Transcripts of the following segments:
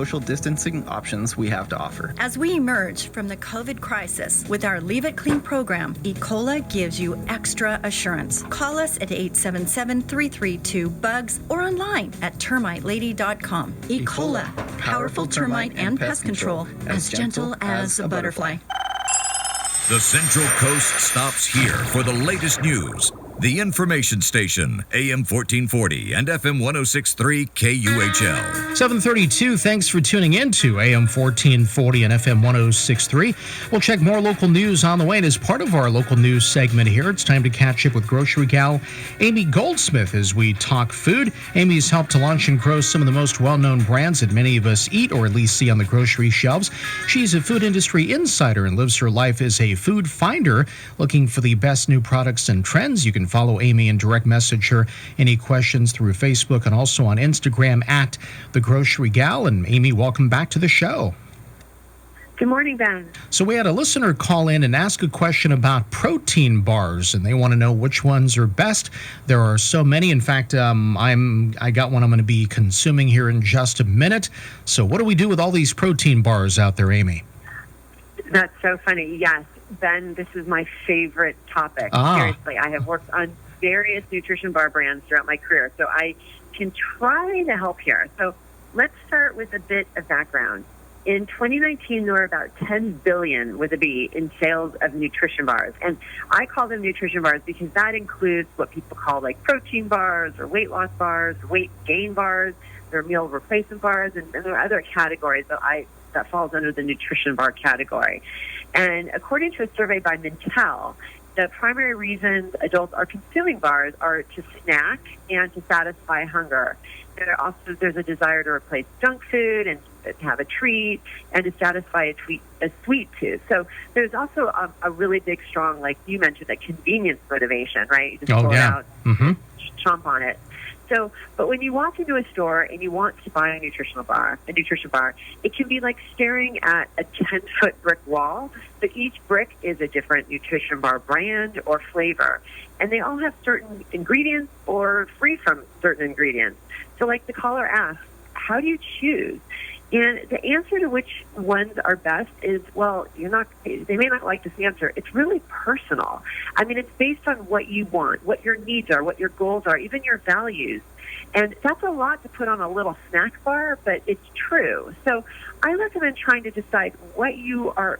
social distancing options we have to offer. As we emerge from the COVID crisis with our Leave It Clean program, E. Cola gives you extra assurance. Call us at 877-332-BUGS or online at termitelady.com. E. Cola, powerful termite and pest control, as gentle as a butterfly. The Central Coast stops here for the latest news. The information station, AM 1440 and FM 106.3 KUHL. 7:32, thanks for tuning in to AM 1440 and FM 106.3. We'll check more local news on the way, and as part of our local news segment here, it's time to catch up with Grocery Gal Amy Goldsmith as we talk food. Amy's helped to launch and grow some of the most well-known brands that many of us eat or at least see on the grocery shelves. She's a food industry insider and lives her life as a food finder, looking for the best new products and trends. You can follow Amy and direct message her any questions through Facebook and also on Instagram at The Grocery Gal. And Amy, welcome back to the show. Good morning, Ben. So we had a listener call in and ask a question about protein bars, and they want to know which ones are best. There are so many. In fact, I got one I'm going to be consuming here in just a minute. So what do we do with all these protein bars out there, Amy? That's so funny. Yes, Ben, this is my favorite topic. Seriously, I have worked on various nutrition bar brands throughout my career, so I can try to help here. So let's start with a bit of background. In 2019, there were about 10 billion with a B in sales of nutrition bars. And I call them nutrition bars because that includes what people call like protein bars or weight loss bars, weight gain bars, there are meal replacement bars, and there are other categories that falls under the nutrition bar category. And according to a survey by Mintel, the primary reasons adults are consuming bars are to snack and to satisfy hunger. There's a desire to replace junk food and to have a treat and to satisfy a sweet tooth. So there's also a really big, strong, like you mentioned, that convenience motivation, right? You just pull it out, chomp on it. So, but when you walk into a store and you want to buy a nutrition bar, it can be like staring at a 10-foot brick wall, but each brick is a different nutrition bar brand or flavor. And they all have certain ingredients or free from certain ingredients. So like the caller asked, how do you choose? And the answer to which ones are best is, well, they may not like this answer. It's really personal. I mean, it's based on what you want, what your needs are, what your goals are, even your values. And that's a lot to put on a little snack bar, but it's true. So I recommend trying to decide what you're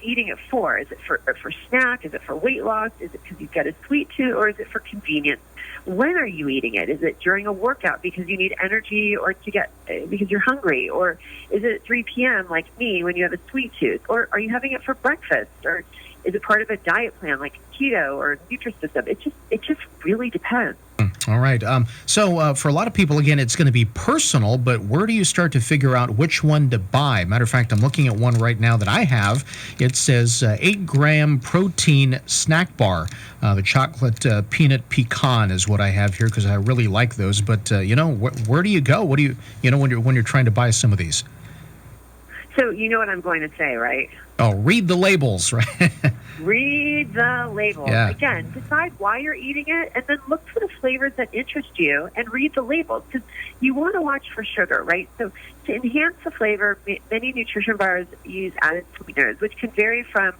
eating it for. Is it for snack? Is it for weight loss? Is it because you've got a sweet tooth, or is it for convenience? When are you eating it? Is it during a workout because you need energy or because you're hungry? Or is it at 3 p.m. like me when you have a sweet tooth? Or are you having it for breakfast? Or is it part of a diet plan like keto or Nutrisystem? It just really depends. All right. So for a lot of people, again, it's going to be personal, but where do you start to figure out which one to buy? Matter of fact, I'm looking at one right now that I have. It says 8-gram protein snack bar. The chocolate peanut pecan is what I have here because I really like those. But, where do you go? What do you when you're trying to buy some of these? So you know what I'm going to say, right? Oh, read the labels, right? Read the labels. Yeah. Again, decide why you're eating it, and then look for the flavors that interest you and read the labels, because you want to watch for sugar, right? So to enhance the flavor, many nutrition bars use added sweeteners, which can vary from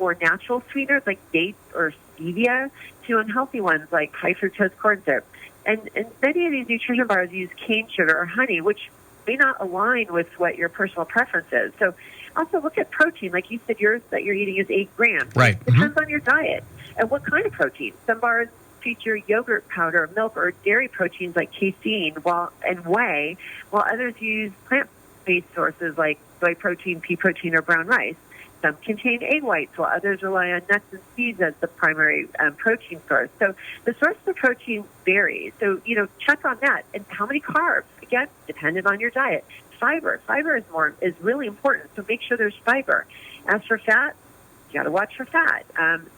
more natural sweeteners like dates or stevia to unhealthy ones like high fructose corn syrup. And many of these nutrition bars use cane sugar or honey, which may not align with what your personal preference is. So also look at protein. Like you said, yours that you're eating is 8 grams. Right. It depends on your diet and what kind of protein. Some bars feature yogurt powder, milk, or dairy proteins like casein and whey, while others use plant-based sources like soy protein, pea protein, or brown rice. Some contain egg whites, while others rely on nuts and seeds as the primary protein source. So the source of the protein varies. So, check on that. And how many carbs? Again, dependent on your diet. Fiber is really important, so make sure there's fiber. As for fat, you got to watch for fat.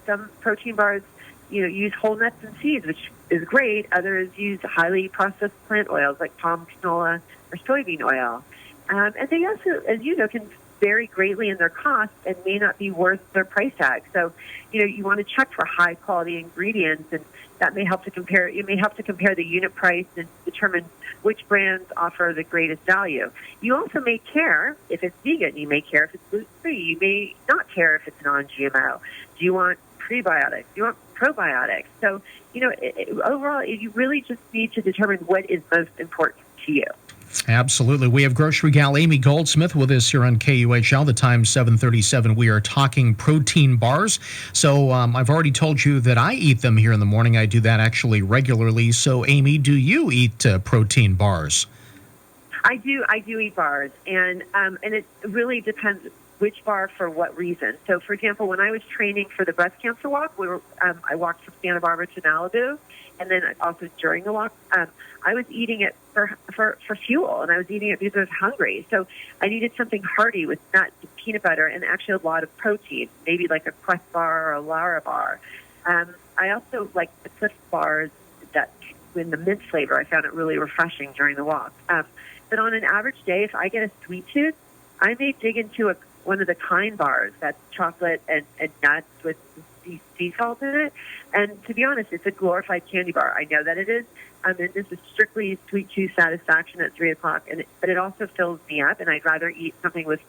Some protein bars, use whole nuts and seeds, which is great. Others use highly processed plant oils like palm canola or soybean oil. And they also, as you know, can vary greatly in their cost and may not be worth their price tag. So, you want to check for high quality ingredients, and that may help to compare. It may help to compare the unit price and determine which brands offer the greatest value. You also may care if it's vegan. You may care if it's gluten-free. You may not care if it's non-GMO. Do you want prebiotics? Do you want probiotics? So, overall, you really just need to determine what is most important to you. Absolutely. We have Grocery Gal Amy Goldsmith with us here on KUHL. The time 7:37. We are talking protein bars. So I've already told you that I eat them here in the morning. I do that actually regularly. So, Amy, do you eat protein bars? I do eat bars, and it really depends which bar for what reason. So, for example, when I was training for the breast cancer walk, I walked from Santa Barbara to Malibu, and then also during the walk, I was eating it for fuel, and I was eating it because I was hungry. So I needed something hearty with nuts and peanut butter and actually a lot of protein, maybe like a Quest bar or a Lara bar. I also like the Cliff bars that in the mint flavor. I found it really refreshing during the walk. But on an average day, if I get a sweet tooth, I may dig into one of the Kind bars. That's chocolate and nuts with sea salt in it. And to be honest, it's a glorified candy bar. I know that it is. And this is strictly sweet tooth satisfaction at 3 o'clock. But it also fills me up, and I'd rather eat something with,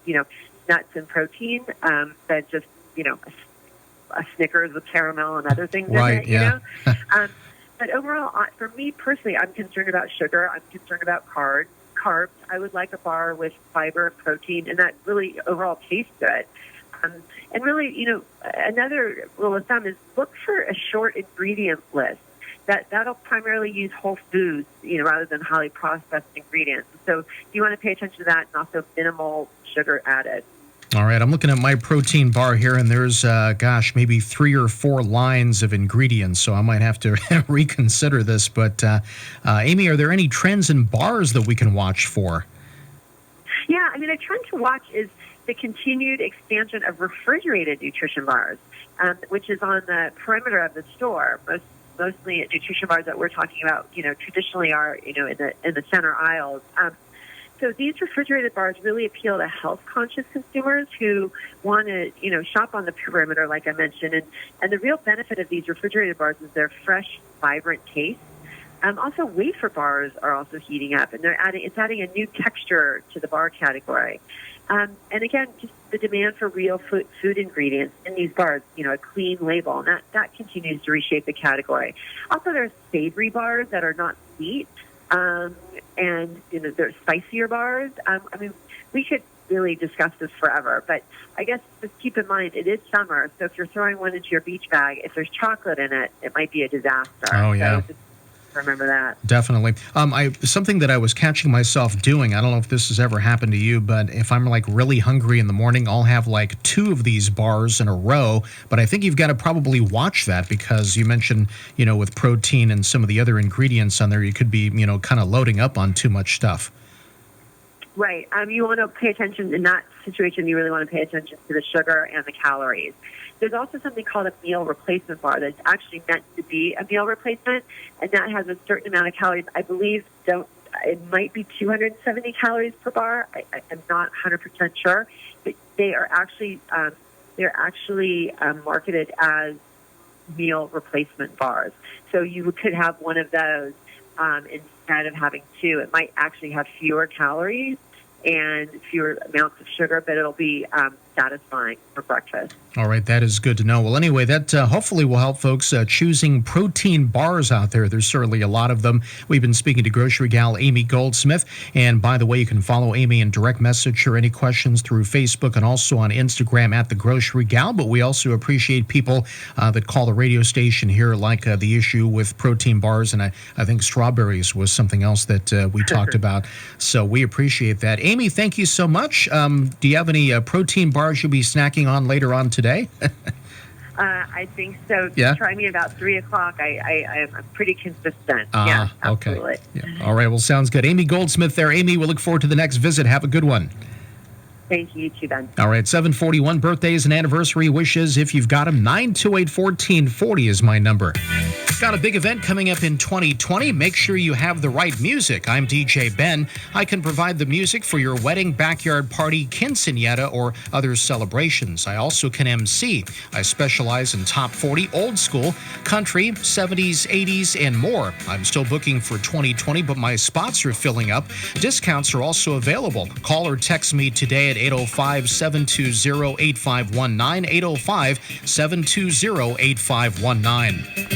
nuts and protein than just, a Snickers with caramel and other things in it, yeah. But overall, for me personally, I'm concerned about sugar. I'm concerned about carbs. I would like a bar with fiber and protein, and that really overall tastes good. And really, another rule of thumb is look for a short ingredient list. That'll primarily use whole foods, rather than highly processed ingredients. So you want to pay attention to that, and also minimal sugar added. All right, I'm looking at my protein bar here, and there's, maybe 3 or 4 lines of ingredients, so I might have to reconsider this. But, Amy, are there any trends in bars that we can watch for? Yeah, a trend to watch is the continued expansion of refrigerated nutrition bars, which is on the perimeter of the store. Mostly nutrition bars that we're talking about, traditionally are, in the center aisles. So these refrigerated bars really appeal to health-conscious consumers who want to, shop on the perimeter, like I mentioned. And the real benefit of these refrigerated bars is their fresh, vibrant taste. Also, wafer bars are also heating up, and it's adding a new texture to the bar category. And again, just the demand for real food ingredients in these bars, a clean label, and that continues to reshape the category. Also, there's savory bars that are not sweet. And, there's spicier bars. We could really discuss this forever, but I guess just keep in mind it is summer, so if you're throwing one into your beach bag, if there's chocolate in it, it might be a disaster. Oh, yeah. So just remember that. Definitely. Something that I was catching myself doing, I don't know if this has ever happened to you, but if I'm really hungry in the morning, I'll have 2 of these bars in a row. But I think you've got to probably watch that, because you mentioned, with protein and some of the other ingredients on there, you could be, kind of loading up on too much stuff. Right. You want to pay attention in that situation. You really want to pay attention to the sugar and the calories. There's also something called a meal replacement bar that's actually meant to be a meal replacement, and that has a certain amount of calories. I believe it might be 270 calories per bar. I'm not 100% sure, but they are actually marketed as meal replacement bars. So you could have one of those instead of having 2. It might actually have fewer calories and fewer amounts of sugar, but it'll be satisfying for breakfast. All right, that is good to know. Well, anyway, that hopefully will help folks choosing protein bars out there. There's certainly a lot of them. We've been speaking to Grocery Gal Amy Goldsmith. And by the way, you can follow Amy in direct message or any questions through Facebook and also on Instagram at The Grocery Gal. But we also appreciate people that call the radio station here, like the issue with protein bars. And I think strawberries was something else that we talked about. So we appreciate that. Amy, thank you so much. Do you have any protein bars you'll be snacking on later on today? I think so. Yeah? Try me about 3 o'clock. I'm pretty consistent. Yeah, absolutely. Okay. Yeah. All right. Well, sounds good. Amy Goldsmith there. Amy, we'll look forward to the next visit. Have a good one. Thank you, too, Ben. All right. 741 birthdays and anniversary wishes. If you've got them, 928-1440 is my number. Got a big event coming up in 2020? Make sure you have the right music. I'm DJ Ben. I can provide the music for your wedding, backyard party, quinceañera, or other celebrations. I also can MC. I specialize in top 40, old school, country, 70s, 80s, and more. I'm still booking for 2020, but my spots are filling up. Discounts are also available. Call or text me today at 805-720-8519, 805-720-8519.